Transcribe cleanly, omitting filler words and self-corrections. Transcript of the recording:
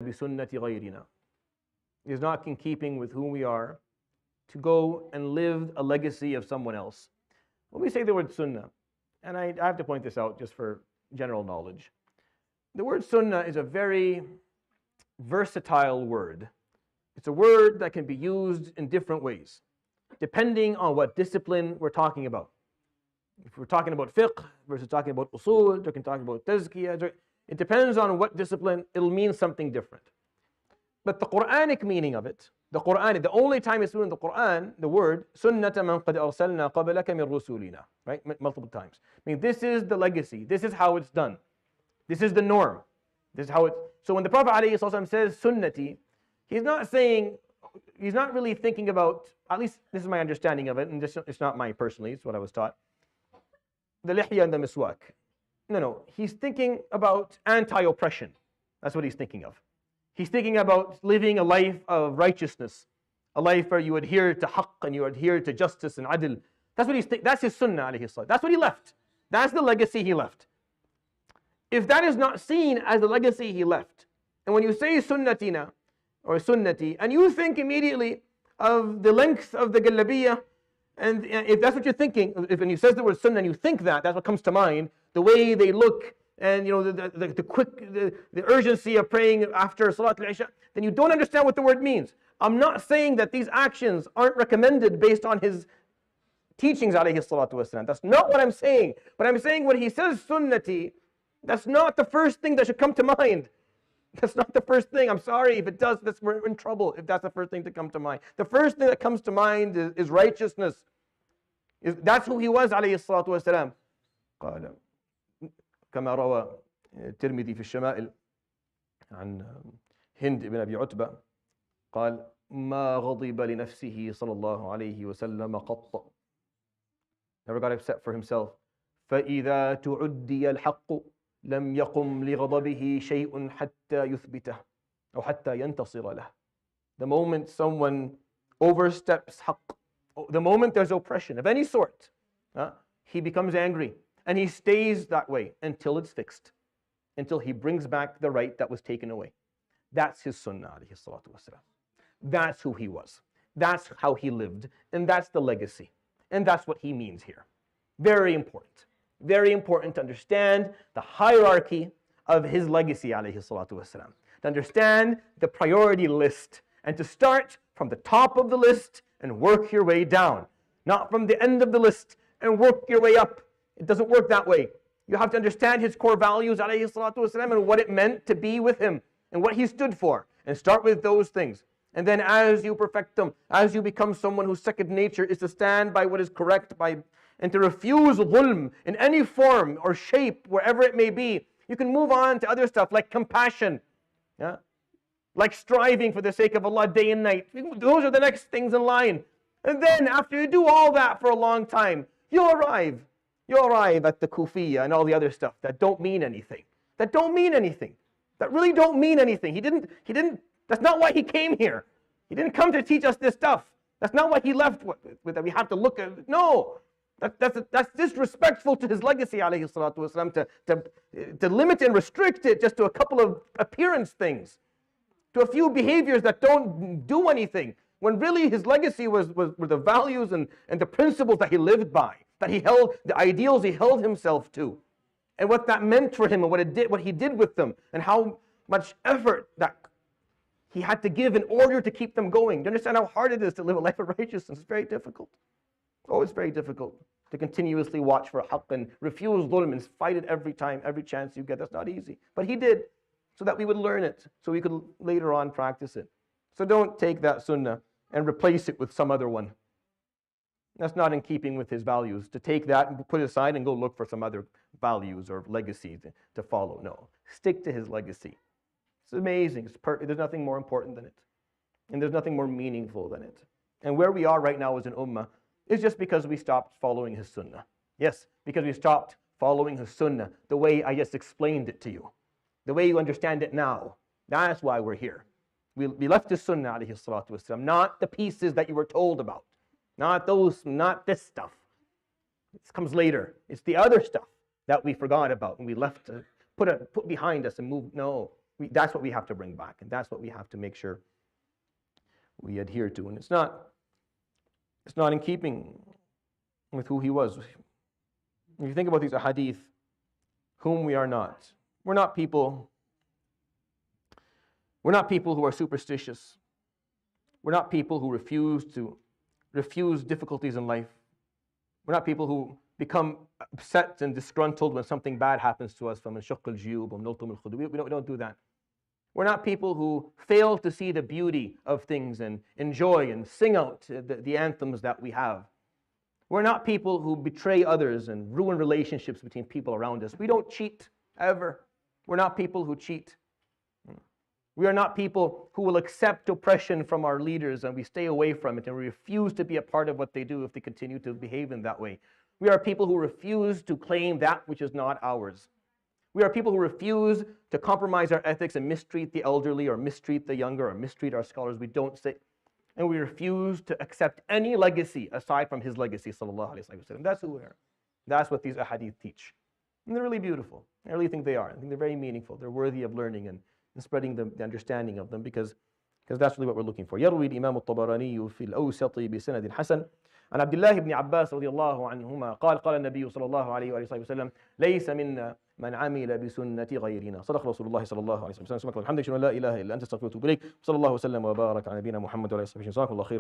بسنة غيرنا. It is not in keeping with who we are to go and live a legacy of someone else. When we say the word sunnah, and I have to point this out just for general knowledge, the word sunnah is a very versatile word. It's a word that can be used in different ways, depending on what discipline we're talking about. If we're talking about fiqh versus talking about usul, talking about tazkiyah, it depends on what discipline, it'll mean something different. But the Quranic meaning of it, the only time it's in the Quran, the word sunnata man qad arsalna qablaka min rusulina, right? Multiple times. I mean, this is the legacy. This is how it's done. This is the norm. This is how it. So when the Prophet ﷺ says sunnati, he's not really thinking about, at least this is my understanding of it, and it's not mine personally, it's what I was taught, the lihya and the miswak. No, he's thinking about anti-oppression. That's what he's thinking of. He's thinking about living a life of righteousness, a life where you adhere to haqq and you adhere to justice and adl. That's what that's his sunnah, alayhi salam. That's what he left. That's the legacy he left. If that is not seen as the legacy he left, and when you say sunnatina or sunnati, and you think immediately of the length of the Gallabiyah, and if that's what you're thinking, if when you says the word sunnah and you think that, that's what comes to mind, the way they look, and the quick, the urgency of praying after Salat al-Isha, then you don't understand what the word means. I'm not saying that these actions aren't recommended based on his teachings, alayhi salatu wasalam. That's not what I'm saying. But I'm saying when he says sunnati, that's not the first thing that should come to mind. That's not the first thing. I'm sorry if it does, we're in trouble if that's the first thing to come to mind. The first thing that comes to mind is righteousness. That's who he was, alayhi salatu wasalam. قال كما روى الترمذي في الشمائل عن هند بن أبي عتبة قال ما غضب لنفسه صلى الله عليه وسلم قط. Never got upset for himself. فإذا تعدي الحق لم يقم لغضبه شيء حتى يثبته أو حتى ينتصر له. The moment someone oversteps haqq, the moment there's oppression of any sort, he becomes angry. And he stays that way until it's fixed, until he brings back the right that was taken away. That's his sunnah, alayhi salatu wasalam. That's who he was. That's how he lived. And that's the legacy. And that's what he means here. Very important. Very important to understand the hierarchy of his legacy, alayhi salatu wasalam. To understand the priority list and to start from the top of the list and work your way down. Not from the end of the list and work your way up. It doesn't work that way. You have to understand his core values, alayhi salatu wasalam, and what it meant to be with him and what he stood for. And start with those things. And then as you perfect them, as you become someone whose second nature is to stand by what is correct, and to refuse dhulm in any form or shape, wherever it may be, you can move on to other stuff like compassion, like striving for the sake of Allah day and night. Those are the next things in line. And then after you do all that for a long time, you'll arrive at the Kufiyya and all the other stuff that don't mean anything. That really don't mean anything. He didn't, that's not why he came here. He didn't come to teach us this stuff. That's not why he left with that we have to look at. No. That's disrespectful to his legacy, alayhi salatu wasalam, to limit and restrict it just to a couple of appearance things, to a few behaviors that don't do anything, when really his legacy were the values and the principles that he lived by, that he held, the ideals he held himself to, and what that meant for him and what he did with them, and how much effort that he had to give in order to keep them going. Do you understand how hard it is to live a life of righteousness? It's very difficult. Oh, it's very difficult to continuously watch for haqq and refuse dhulm and fight it every time, every chance you get. That's not easy. But he did, so that we would learn it, so we could later on practice it. So don't take that sunnah and replace it with some other one. That's not in keeping with his values, to take that and put it aside and go look for some other values or legacy to follow. No, stick to his legacy. It's amazing. There's nothing more important than it. And there's nothing more meaningful than it. And where we are right now as an ummah is just because we stopped following his sunnah. Yes, because we stopped following his sunnah the way I just explained it to you. The way you understand it now. That's why we're here. We left his sunnah, alayhi salatu wasalam, not the pieces that you were told about. Not this stuff. It comes later. It's the other stuff that we forgot about and we left to put behind us and move. No, That's what we have to bring back, and that's what we have to make sure we adhere to. And it's not in keeping with who he was. If you think about these ahadith, whom we are not. We're not people who are superstitious. We're not people who refuse difficulties in life. We're not people who become upset and disgruntled when something bad happens to us. We don't do that. We're not people who fail to see the beauty of things and enjoy and sing out the anthems that we have. We're not people who betray others and ruin relationships between people around us. We don't cheat, ever. We're not people who cheat. We are not people who will accept oppression from our leaders and we stay away from it and we refuse to be a part of what they do if they continue to behave in that way. We are people who refuse to claim that which is not ours. We are people who refuse to compromise our ethics and mistreat the elderly or mistreat the younger or mistreat our scholars. We don't say, and we refuse to accept any legacy aside from his legacy, sallallahu alaihi wasallam. That's who we are. That's what these ahadith teach. And they're really beautiful. I really think they are. I think they're very meaningful. They're worthy of learning and spreading the understanding of them because that's really what we're looking for. يروي الإمام الطبراني في الأوسط بسند حسن عن عبد الله بن عباس رضي الله عنهما قال النبي صلى الله عليه وآله وسلم ليس منا من عمل بسنة غيرنا صدق رسول الله صلى الله عليه وسلم. سبحانك اللهم وبحمدك أشهد أن لا إله إلا أنت أستغفرك وأتوب إليك. صلى الله وسلم وبارك على نبينا محمد وعلى آله وصحبه. جزاكم الله خيرا.